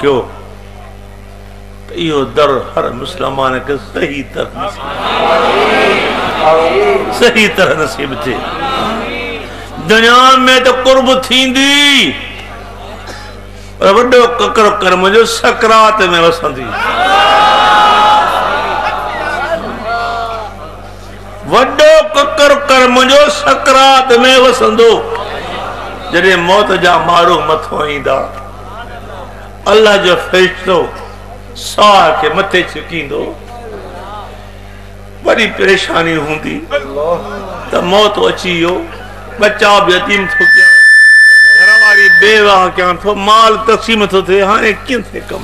क्यों यो दर हर मुसलमान के सही तरह नसीब थे। दुनिया में तो कुर्ब थींदी पर वड्डो ककर कर्म जो सकरात में वसंदी। वड्डो ककर कर्म जो सकरात में वसंदो। जॾहिं मौत जा मारो मथो ईंदा अल्लाह जो फरिश्तो साह के मथे छिकींदो बड़ी परेशानी हूंदी त मौत अची वियो बच्चा भी यतीम थो कयां घर वारी बेवाह कयां थो माल तक़सीम थो थिए हाणे कीअं थिए कम।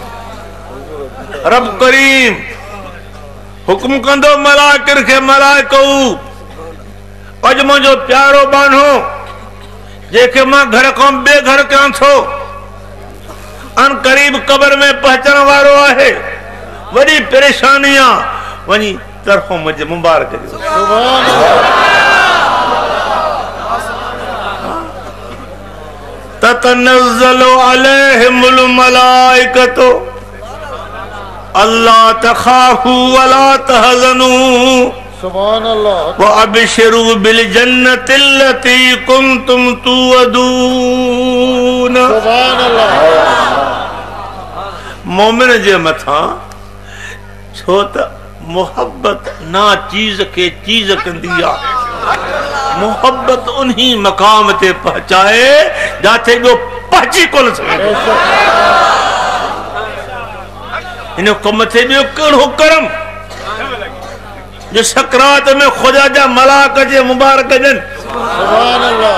रब करीम हुक्म कंदो मलाइकन खे मलाइको अॼु मुंहिंजो प्यारो बानो जेके मां घर खां बे घर कयां थो अन करीब कब्र में पहुंचण वारो है वडी परेशानी आ वनी तरफों मुझे मुबारक ॾियो। सुभान अल्लाह। ततनज़्ज़लु अलैहिमुल मलाइकतु अल्ला तखाफू वला तहज़नू सुभान अल्लाह व अबशिरू बिल जन्नतिल्लती कुंतुम तुअदून। सुभान अल्लाह। मोमिन जे मथा छो त मोहब्बत ना चीज के चीज कंदी आ मोहब्बत उन्हीं मकाम ते पहुंचाए जाते जो पहुंची कोन सके। इन कम थे बियो कहिड़ो करम जो सकरात में खुदा जा मलाक जे मुबारक जन। सुभान अल्लाह।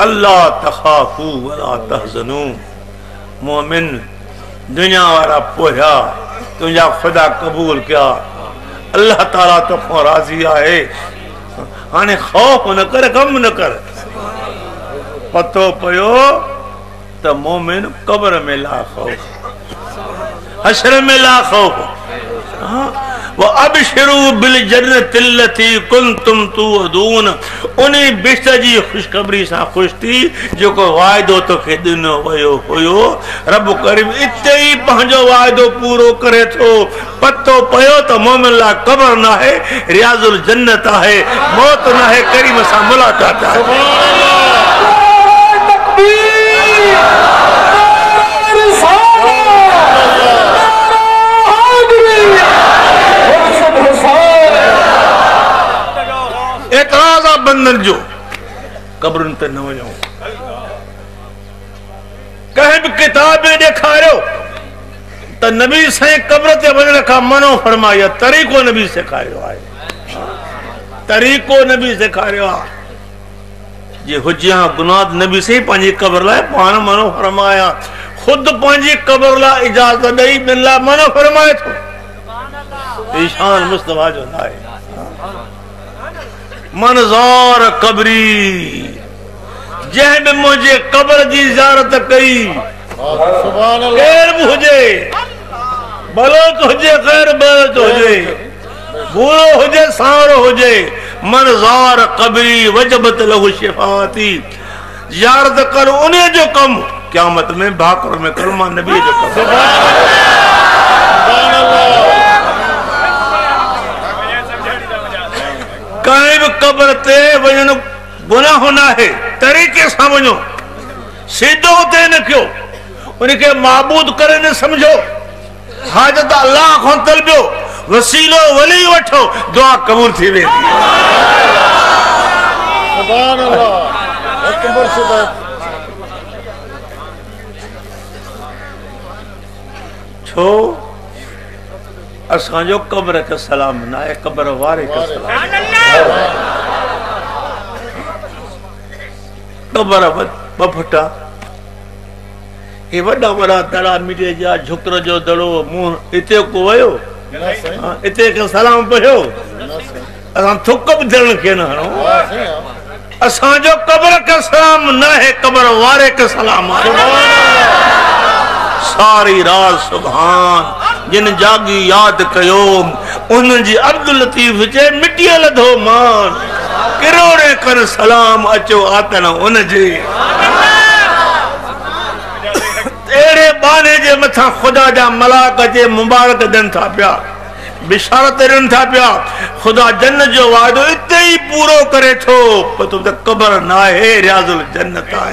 अल्लाह तखाफू वला तहज़नू। मोमिन दुनिया वारा पोया तुझा खुदा कबूल किया अल्लाह ताला तो राजी है हाने खौफ न कर गम न कर। पतो पयो तो मोमिन कब्र में ला खौफ हशर में ला खौफ। वो अबशिरू बिल जन्नतिल्लती कुंतुम तुअदून उन्हीं बिश्त जी खुशखबरी सा खुश थी जो को वायदो तो के दिनो वयो होयो रब करीम इते ही पंहिंजो वायदो पूरो करे थो। पतो पयो तो मोमिन ला कब्र ना है रियाजुल जन्नत है मौत ना है करीम सा मुलाकात है। एतराज़ बंदन जो कब्रन ते न वञो कंहिं भी किताब में ॾेखारियो त नबी साईं कब्र ते वञण खां मनो फरमायो तरीक़ो नबी सेखारियो आहे तरीक़ो नबी सेखारियो आहे जे हुजिया गुनाह नबी साईं पंहिंजी कब्र लाइ पाण मनो फरमाया खुद पंहिंजी कब्र लाइ इजाज़त ॾेई ॿिन लाइ मनो फरमाए थो। ईशान मुस्तफा जो नाहे मनज़ार कबरी जंहिं बि मुंहिंजे कब्र जी ज़ियारत कई केर बि हुजे बलोच हुजे ख़ैर बलोच हुजे बूढ़ो हुजे सावरो हुजे मनज़ार कबरी वजबत लहू शिफाती ज़ियारत कर उन्हें जो कम क़यामत में भाकुर में कलमा नबी जो कम। कहीं भी कब्र ते वजन गुनाह ना है तरीके से वनो सीधो ते न क्यों उनके माबूद करे न समझो हाजत अल्लाह को तलबो वसीलो वली वठो दुआ कबूल थी वे। सुभान अल्लाह अकबर सुभान। छो असांजो कब्र के सलाम ना है कब्र वारे के सलाम। कब्र बफटा ये वड़ा वड़ा दड़ा मिटे जा झुकर जो दड़ो मुंह इते को वयो इते के सलाम पयो असां थुक भी दण के न हणो असांजो कब्र के सलाम ना है कब्र वारे के सलाम। सारी रात सुभान जिन जागी याद कयो उन जी अब्दुल लतीफ जे मिट्टी लधो मान किरोड़े कर सलाम अचो आतन उन जे। जे मथा खुदा जा मलाक जे मुबारक दिन था पिया, बिशारत दिन था पिया। खुदा जन्नत जो वादो इते ही पूरो करे थो, पर तुम तो कब्र ना है, रियाजुल जन्नत है।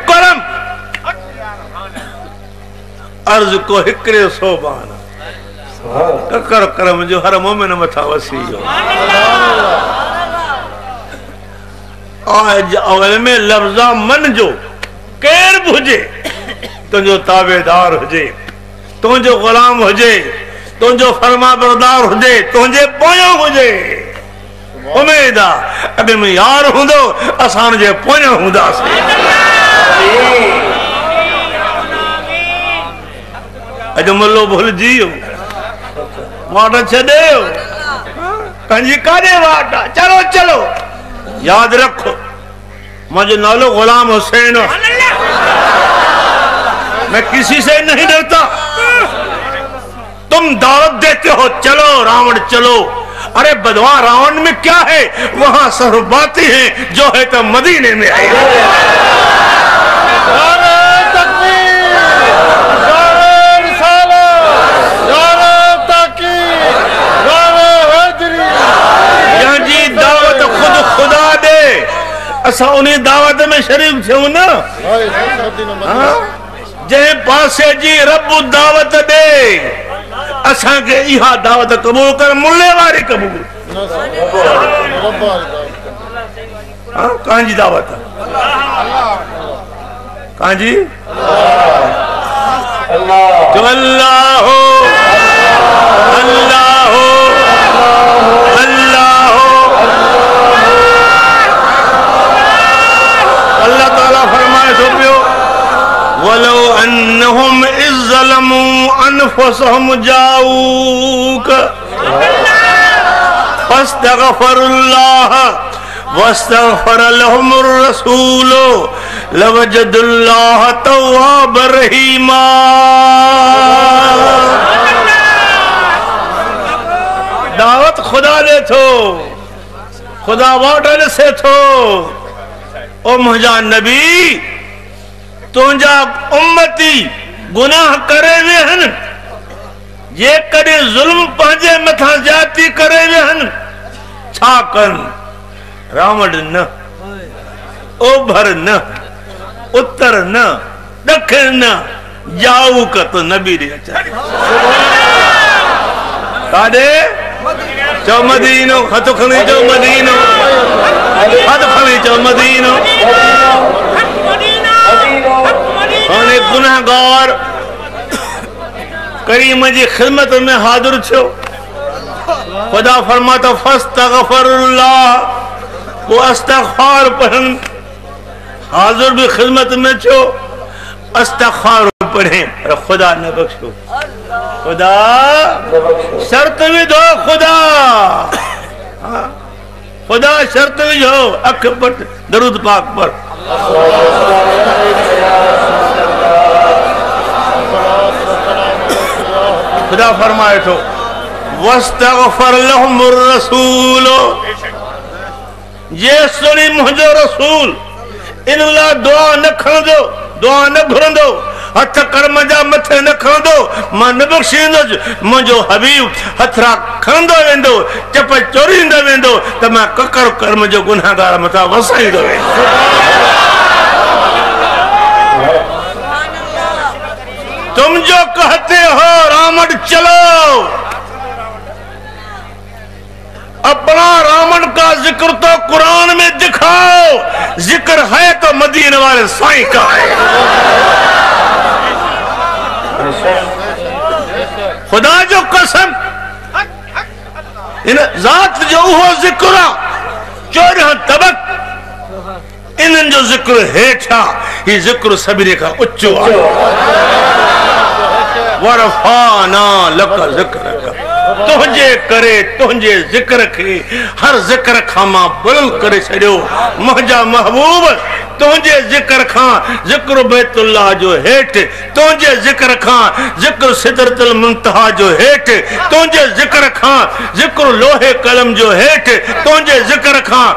करम अर्ज को हिकरे सोबान ककर करम जो हर मोमिन मथा वसी जो। आज अवल में लफ्जा मन जो केर भुजे, तुझो ताबेदार हुजे, तुझो गुलाम हुजे, तुझो फरमा बरदार हुजे, तुझे पोयो हुजे। उम्मीद आहे अगर मैं यार हूंदो असां जे पोयो हूंदासीं। अज मुल्लो भुलजी वियो, वाट छॾियो, कंहिंजी काॾे वाट आहे। चलो चलो याद रखो, मुझे नालो गुलाम हुसैन, मैं किसी से नहीं डरता। तुम दावत देते हो चलो रावण चलो, अरे बदवा रावण में क्या है, वहां सरबाती हैं जो है तो मदीने में आई। जी दावत खुद खुदा दे, असा उन्हीं दावत में शरीफ थे ना। जे पासे जी रब दावत दे, असा के इहा दावत कबूल कर, मुल्ले वारी कबूल। कहां जी दावत, कहां जी? अल्लाह अल्लाह अल्लाह अल्लाह ताला फरमाए तो पियो, वलो अन्नहुम इज़्ज़लमू अनफुसहुम जाऊक फस्तगफरुल्लाह वस्तगफर लहुमुर रसूल लवजदुल्लाह तव्वाबर रहीमा। दावत खुदा दे थो, खुदा वाटल से थो। ओ मुझा नबी, तुझा उम्मती गुनाह करे वे हन, जे कदे जुल्म पंहिंजे मथा ज्यादती करे वे हन, छा कन? रावण न, ओभर न, उत्तर न, दक्षिण न, जाऊ का तो नबी रे अचा। कादे चो मदीनो, हथ खणी चो मदीनो, हथ खणी चो मदीनो। हाणे गुनाहगार करीम जी खिदमत में हाजिर छो, खुदा फरमाता फस्तगफरुल्लाह, वो इस्तगफार पढ़न। हाजिर भी खिदमत में छो, इस्तगफार पढ़े, खुदा न बख्शो, खुदा शर्त भी दो, खुदा खुदा शर्त भी हो, अख पट दरूद पाक पर। खुदा फरमाए तो वस्तगफर लहुमुर रसूल, ये सुनी मुझो रसूल इन ला दुआ न खणदो, दुआ न घुरंदो, हथ कर्म जा मथे न खणदो, मां न बख्शींदुसि। मुझो हबीब हथरा खणंदो वेंदो, चप चोरींदो वेंदो, त मां ककर कर्म जो गुनाहगार मथा वसाईंदो वेंदो। तुम जो कहते हो रावण चलो, अपना रावण का जिक्र तो कुरान में दिखाओ, जिक्र है तो मदीने वाले साईं का है। खुदा जो कसम, इन जात जो हो जिक्र 14 तबक, इन जो जिक्र हेठा, ये जिक्र सभिनी का उच्चो आहे। वरफाना लक जिक्रक, तुझे करे तुझे जिक्र के हर जिक्र खां मां बुलंद करे छड़ियो। मुझा महबूब तुझे जिक्र खां जिक्र बैतुल्लाह जो हेठ, तुझे जिक्र खां जिक्र सिदरतुल मुंतहा जो हेठ, तुझे जिक्र खां जिक्र लोहे कलम जो हेठ, तुझे जिक्र खां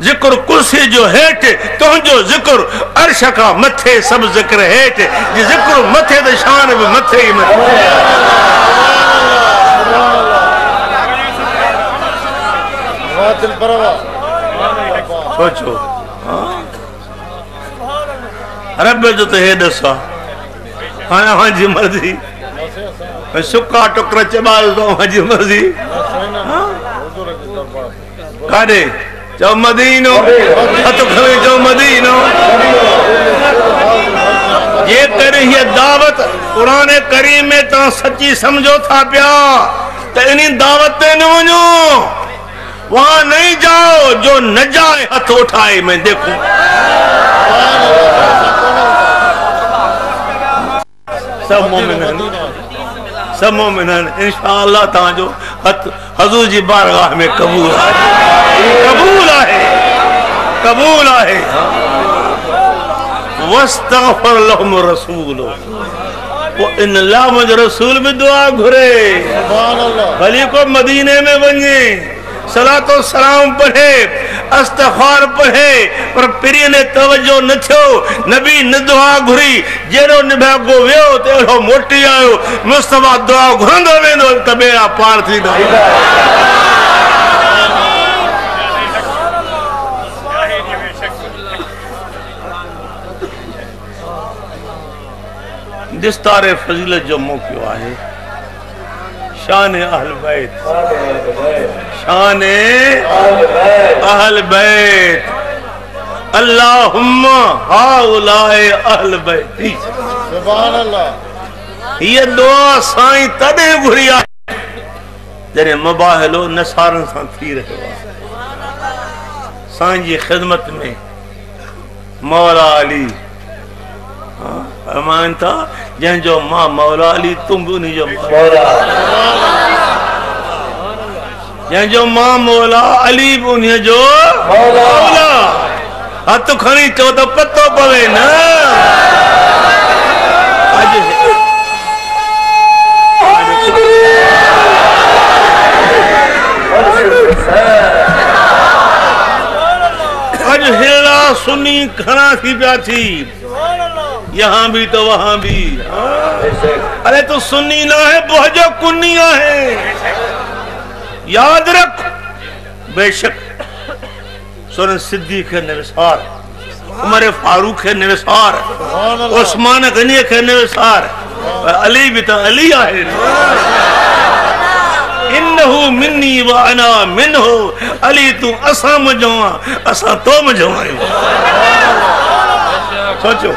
जिक्र कुर्सी जो हेठ तुझो जिक्र अर्श का मथे सब जिक्र हेठ जी जिक्र मथे तो शान भी मथे ही मथे सोचो रब जो तो हे दसा हाँ हाँ जी मर्जी सुखा टुकड़ा चबाल तो हाँ जी मर्जी काडे चो मदीनो हथ खवे चो मदीनो ये करे ये दावत कुरान करीम में ता सच्ची समझो था प्या तो इन्हीं दावत ते न वनो वहां नहीं जाओ जो न जाए हथ उठाए मैं देखूं सब मोमिन इंशाअल्लाह ताजो हथ हजूर जी बारगाह में कबूल है कबूल है वस्तगफर लहुम रसूल वो इन लामज रसूल भी दुआ घुरे भली को मदीने में बने सलातो सलाम पढ़े अस्तगफार पढ़े पर पिरी ने तवज्जो न थियो नबी न दुआ घुरी जेरो निभागो वियो तेरो मोटी आयो मुस्तफा दुआ घुरंदो वेंदो त बेड़ा पार थींदा दिस्तारे फजीलत जो मौक़ो है शान अहल बैत शान अहल बैत अल्लाहुम्मा हाउलाए अहल बैती सुभान अल्लाह ये दुआ साईं तदे घुरिया जरे मुबाहलो नसारन सा थी रहे साईं जी खिदमत में मौला अली फरमान था जंजो मां मौला अली तुम भी उन्हीं जो मौला जंजो मां मौला अली भी उन्हीं जो मौला हथ खणी चो तो पतो पवे न आज हिला सुनी खड़ा थी प्या थी यहाँ भी तो वहां भी अरे तो सुन्नी ना है बहुजो कुन्निया है याद रख बेशक सुन सिद्दीक है निसार उमर फारूक है निसार उस्मान गनी है निसार अली भी तो अली है इन्नहु मिन्नी व अना मिन्हु अली तू असा मजवा असा तो मजवा सोचो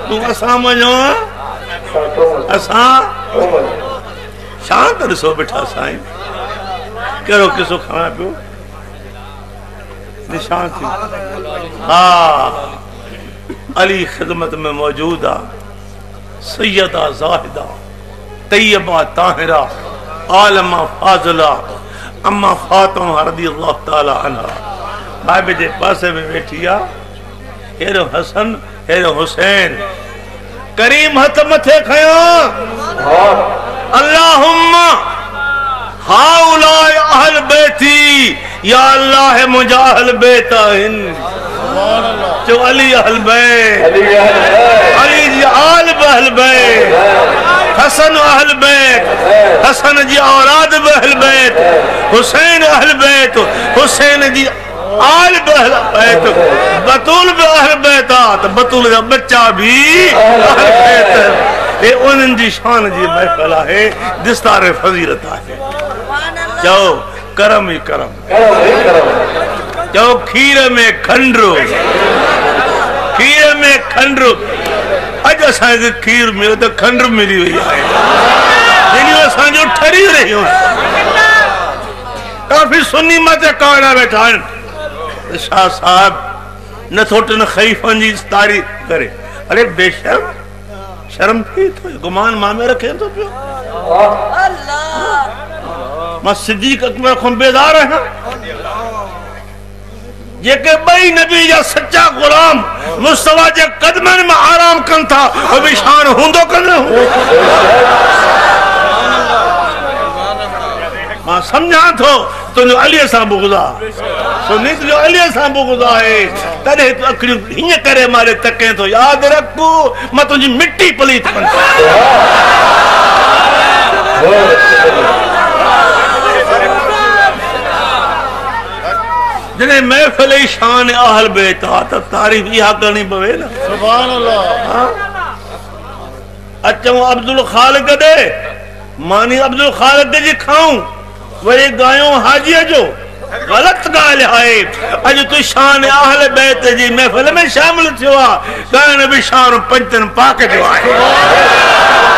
तू असा मजवा असा शांत ॾिसो बेटा साईं कहिड़ो किसो खाना पियो निशान थी हाँ अली खिदमत में मौजूद आ सैयदा ज़ाहिदा तैयबा ताहिरा आलमा फाज़िला अम्मा फातिमा रज़ियल्लाहु ताला अन्हा बाबे जे पासे में बैठी आ हेरो हसन हेरो हुसैन करीम हथ मथे खयो अल्लाहुम्मा हाउलाए अहल बैती या अल्लाह है मुझा अहल बैत आहिन जो अली अहल बैत अली जी आल अहल बैत हसन अहल बैत हसन जी औलाद अहल बैत हुसैन अहल बैत हुसैन जी आल अहल बैत बतूल अहल बैत तो बतूल का बच्चा भी अहल बैत ये उन्हनि जी शान जी महफिल है दिस्तार फजीलत है जाओ करम ही करम जाओ खीर में खंडरो खीर में खंडरो अज असांखे खीर मिलो तो खंड मिली हुई है असांजो ठरी रही काफी सुन्नी मत काड़ा बैठा शाह साहब न थोटन खलीफन जी तारीफ करे अरे बेशर्म शर्म थी तो गुमान मामे रखे तो पियो मां सिद्दीक अकबर को बेदार है जेके बई नबी जा सच्चा गुलाम मुस्तफा जे कदमन में आराम कन था वो भी शान हुंदो कन मां समझा थो तुझो अली सां बुग़्ज़ा सुन्नी तुझो अली सां बुग़्ज़ा है तॾहिं तूं अखियूं हीअं करे मारे तके थो यादि रख मां तुंहिंजी मिट्टी पलीत कंदो जॾहिं महफ़िल जी शान अहल बैत आहे त तारीफ़ इहा करणी पवे न सुभान अल्लाह अचूं अब्दुल खालिक ॾे मानी अब्दुल खालिक जी खाऊं वरी गायूं हाजीअ जो गलत ॻाल्हि आहे अॼु तूं शान अहल बैत जी महफ़िल में शामिल थियो आहे ॻाइण बि शान पंजतन पाक जो आहे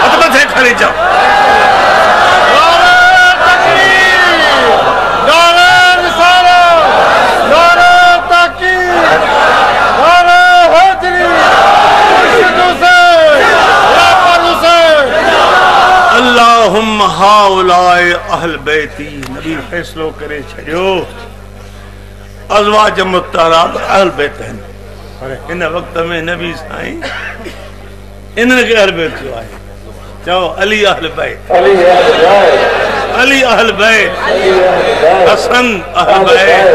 हथ मथे खणी चओ अल्लाहुम्मा हाउलाए अहल बैती नबी फैसलो करे छड़ियो अज़वाज मुत्तहरात अहल बैत हैं पर इन वक्त में नबी साईं इन्हनि खे अहल बैत थियो आहे चओ अली अहल बैत अली अहल बैत हसन अहल बैत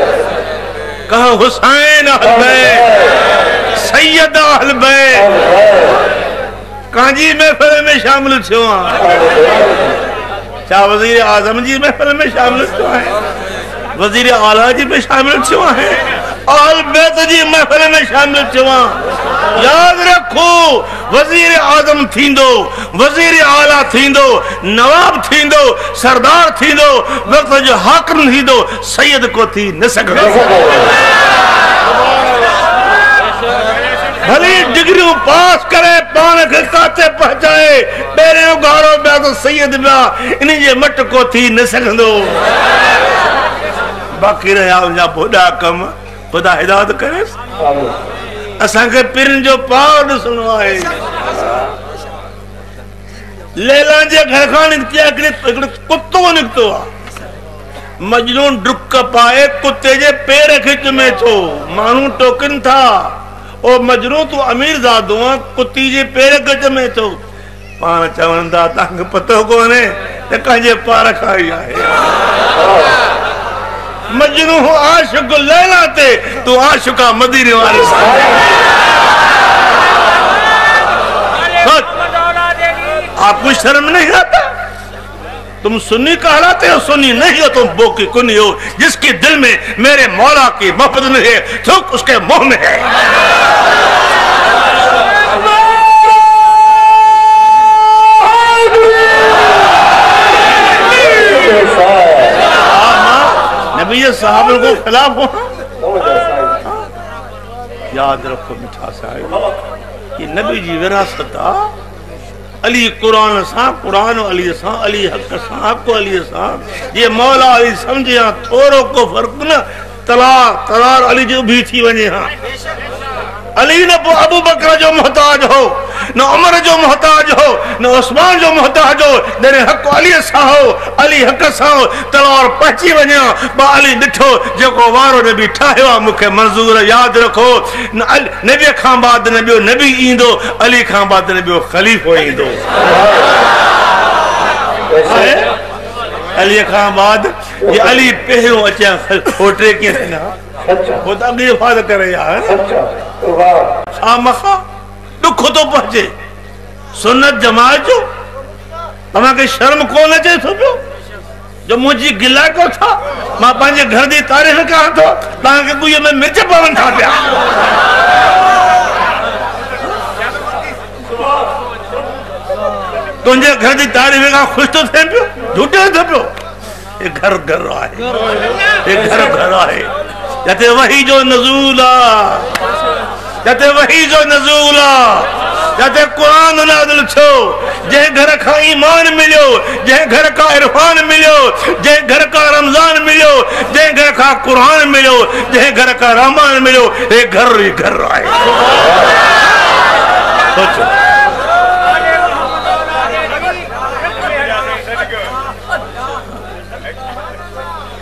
कहो हुसैन अहल बैत सैयद अहल बैत काजी महफिल में शामिल थियो क्या वजीर आजम जी महफिल में शामिल थियो है वजीर आला जी में शामिल थियो है अहल बैत जी महफिल में शामिल थियो याद रखो वजीर आजम थींदो वजीर आला थींदो नवाब थींदो सरदार थींदो वक्त जो हाकिम थींदो सैयद को थी न सघंदो भली डिग्रियों पास करे पान के काते पहुंचाए बेरे गाड़ो बया तो सैयद बया इन जे मट को थी न सघंदो बाकी रहा उनजा बोडा कम खुदा हिदायत करे असा के पिरन जो पाव ॾिसणो आहे लैला जे घर खां हिकिड़ो कुत्तो निकतो आहे मजनून डुक पाए कुत्ते जे पेर खिच में थो माण्हू टोकन था ओ मजनू तू अमीर ज़ादो कुत्ती जे पेर गज में तो पान चवण था तव्हांखे पतो कोन्हे त कंहिंजे पार खां ई आहे मजनू आशिक़ लैला ते तू आशिक़ा मदीने वाले आपको शर्म नहीं आता तुम सुन्नी कहलाते हो सुन्नी नहीं हो तुम बोकी कुन्नी हो जिसके दिल में मेरे मौला की मोहब्बत नहीं है थूक उसके मुंह में है नबी साहब को खिलाफ हो याद रखो मिठा साहिब ये नबी जी विरासत अली कुरान सा कुरान अली सा अली हक सा हक अली सा ये मौला अली समझे थोरो को फर्क न तलार तलार अली जो भी थी वने हां अली न अबू बकर जो मोहताज हो न उमर जो मोहताज हो न उस्मान जो मोहताज हो तेरे हक अली सा हो अली हक सा हो तलार पची वने बा अली दिठो जेको वारो नबी ठाहियो मुखे मंजूर याद रखो नबी खां बाद नबी इंदो अली खां बाद नबी खलीफो इंदो अली खां बाद ये अली पहिरों अचा खोटे के ना वो तो अगली बात करे यार खामखा दुख तो पहुंचे सुन्नत जमात जो तव्हांखे शर्म कोन अचे थो पियो जो मुझी गिला को था मां पंहिंजे घर दी तारीफ़ कयां थो तव्हांखे गुए में मिर्च पवन था पिया तुंहिंजे घर दी तारीफ़ खां ख़ुशि थो थिए पियो झूठे थो पियो ये घर घर आहे ये घर घर आहे जते वही जो नज़ूल जते वही जो नज़ूल जते कुरान नाज़िल छो जे घर का ईमान मिलियो जे घर का इरफान मिलियो जे घर का रमजान मिलियो जे घर का कुरान मिलियो जे घर का रहमान मिलियो ये घर ही घर आहे सोचो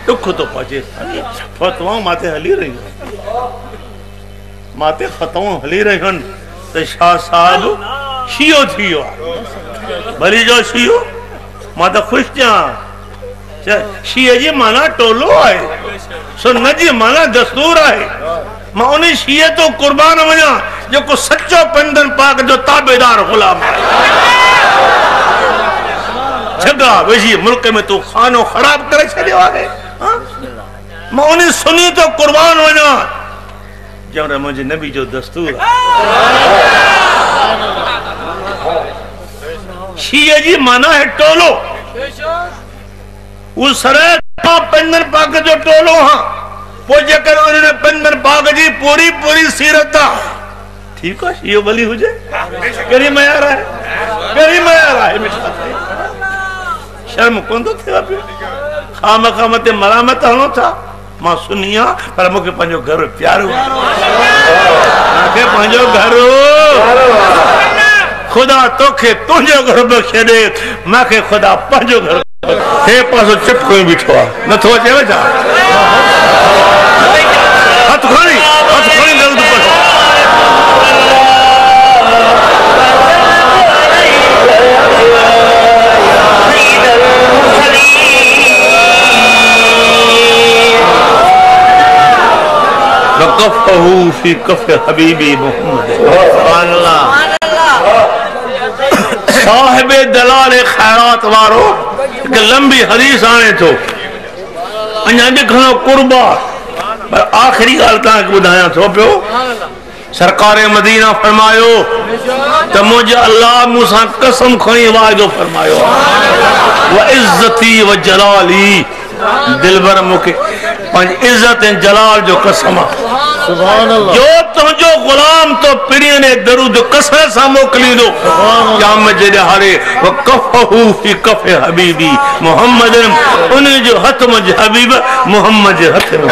दुख तो पहुंचे फतवाऊं माते हली रही माते फतवाऊं हली रही तो शाह साहब शियो थियो भली जो शियो मां तो खुश थियां शीअ जी माना टोलो है, सुन्नत जी माना दस्तूर है। मां उन शीअ तो कुर्बान वञा जेको सच्चो पंदन पाक जो ताबेदार गुलाम है। जगह वेझी मुल्क में तू खानो खराब करे छॾियो आहे। मां उन सुन्नी तो कुर्बान वञा जंहिं मुंहिंजे नबी जो दस्तूर है। शीअ जी माना है टोलो, उस सरे पंदन पाक जो टोलो हाँ पोइ जेकर उन्होंने पंदन पाक जी पूरी पूरी सीरत ठीक है शीअ वली हुजे कहिड़ी मयार आहे, कहिड़ी मयार आहे। शर्म कोन थो थिए पियो, खाम खाम ते मलामत हणो था। मां सुन्नी आहियां पर मूंखे पंहिंजो घर प्यारो आहे, मूंखे पंहिंजो घर खुदा तोखे तुंहिंजो घर बख़्शे ॾे, मूंखे खुदा पंहिंजो घर हे पासो चुप कोई बीठो आहे नथो अचेव छा? हथ खणी दर्द पढ़ो। वक़फ़हू फी कफ़ हबीबी मोहम्मद सुभान अल्लाह। साहिबे दलाल खैरात वारो एक लंबी हदीस आने तो अञा ॾिखणो कुर्बा पर आखिरी ॻाल्हि तव्हांखे ॿुधायां थो पियो। सरकार मदीना फरमायो त मुंहिंजे अल्लाह मूंसां कसम खणी वाइदो फरमायो व इज़्ज़ती व जलाली, दिलबर मूंखे पंहिंजी इज़्ज़त ऐं जलाल जो कसम आहे जो तुंहिंजो गुलाम तो पिड़ियन दरूद कसरत सां मोकिलींदो क़यामत जे ॾिहाड़े। वक़फ़हू फी कफ़ हबीबी मोहम्मद, उन जो हथ मुंहिंजे हबीब मोहम्मद जे हथ में।